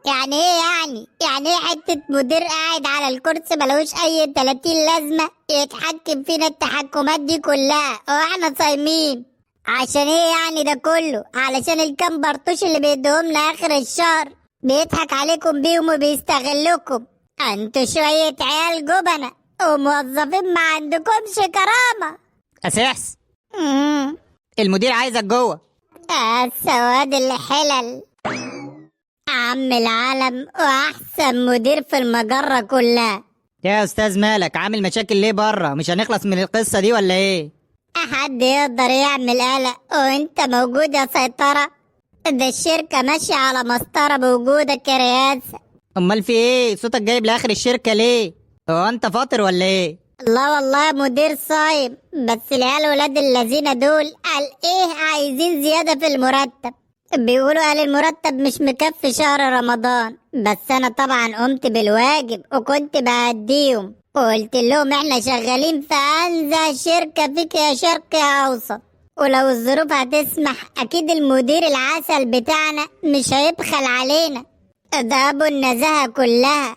يعني ايه يعني ايه حتة مدير قاعد على الكرسي ملوش اي 30 لازمة يتحكم فينا التحكمات دي كلها واحنا صايمين؟ عشان ايه يعني ده كله؟ علشان الكام برطوش اللي بيدوهم لنا اخر الشهر بيضحك عليكم بيهم وبيستغلكم. انتوا شوية عيال جبنة وموظفين ما عندكمش كرامة. اساس امم المدير عايزك جوه. السواد الحلل، عم العالم واحسن مدير في المجرة كلها. يا استاذ مالك عامل مشاكل ليه بره؟ مش هنخلص من القصه دي ولا ايه؟ حد يقدر يعمل قلق وانت موجود يا سيطرة؟ ده الشركة ماشية على مسطرة بوجودك يا رئاسة. امال في ايه؟ صوتك جايب لاخر الشركه ليه؟ هو انت فاطر ولا ايه؟ لا والله مدير صايم، بس العيال ولاد الذين دول قال ايه عايزين زيادة في المرتب. بيقولوا قال المرتب مش مكفي شهر رمضان، بس انا طبعا قمت بالواجب وكنت بأديهم وقلت لهم احنا شغالين في انزه شركة فيك يا شرق يا اوسط، ولو الظروف هتسمح اكيد المدير العسل بتاعنا مش هيبخل علينا. ده ابو النزاهة كلها.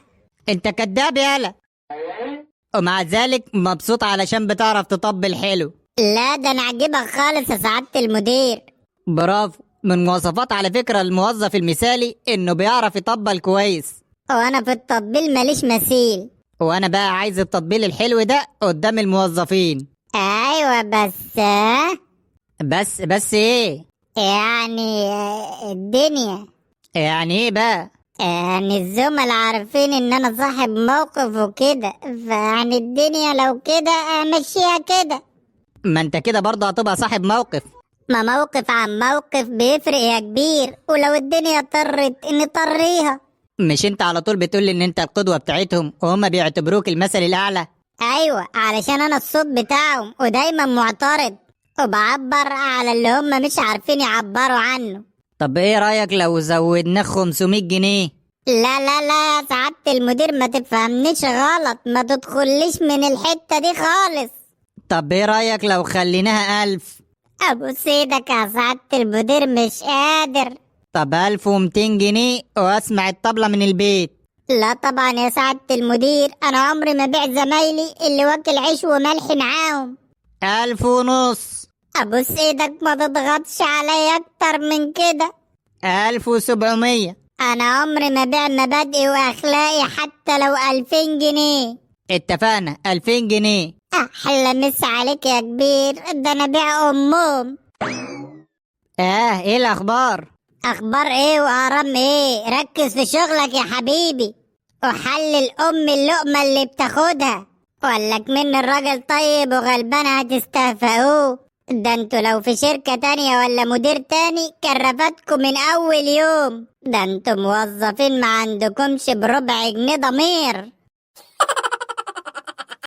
انت كداب يالا، ومع ذلك مبسوط علشان بتعرف تطبل حلو. لا ده انا عاجبك خالص يا سعادة المدير. برافو. من مواصفات على فكره الموظف المثالي انه بيعرف يطبل كويس. وانا في التطبيل ماليش مثيل. وانا بقى عايز التطبيل الحلو ده قدام الموظفين. ايوه بس ايه؟ يعني الدنيا، يعني ايه بقى؟ يعني الزملاء عارفين ان انا صاحب موقف وكده، فيعني الدنيا لو كده امشيها كده. ما انت كده برضه هتبقى صاحب موقف. ما موقف عن موقف بيفرق يا كبير، ولو الدنيا اضطرت نطريها. مش انت على طول بتقول ان انت القدوة بتاعتهم وهم بيعتبروك المثل الاعلى؟ ايوه علشان انا الصوت بتاعهم ودايما معترض وبعبر على اللي هم مش عارفين يعبروا عنه. طب ايه رأيك لو زودناك 500 جنيه؟ لا يا سعادة المدير ما تفهمنيش غلط، ما تدخليش من الحتة دي خالص. طب ايه رأيك لو خليناها 1000؟ ابو سيدك يا سعادة المدير مش قادر. طب 1200 جنيه واسمع الطبلة من البيت. لا طبعا يا سعادة المدير، انا عمري ما بيع زمايلي اللي واكل عيش وملح معاهم. 1500. ابو سيدك ما تضغطش عليا اكتر من كده. 1700. انا عمري ما بيع مبادئي واخلاقي حتى لو 2000 جنيه. اتفقنا 2000 جنيه. احلى مس عليك يا كبير، ده انا بيع امهم. ايه الاخبار؟ اخبار ايه وارام ايه؟ ركز في شغلك يا حبيبي وحلل اللقمة اللي بتاخدها، وقالك من الراجل طيب وغلبان هتستهفئوه. ده انتوا لو في شركة تانية ولا مدير تاني كان رفدكم من اول يوم. ده انتوا موظفين ما عندكمش بربع جنيه ضمير.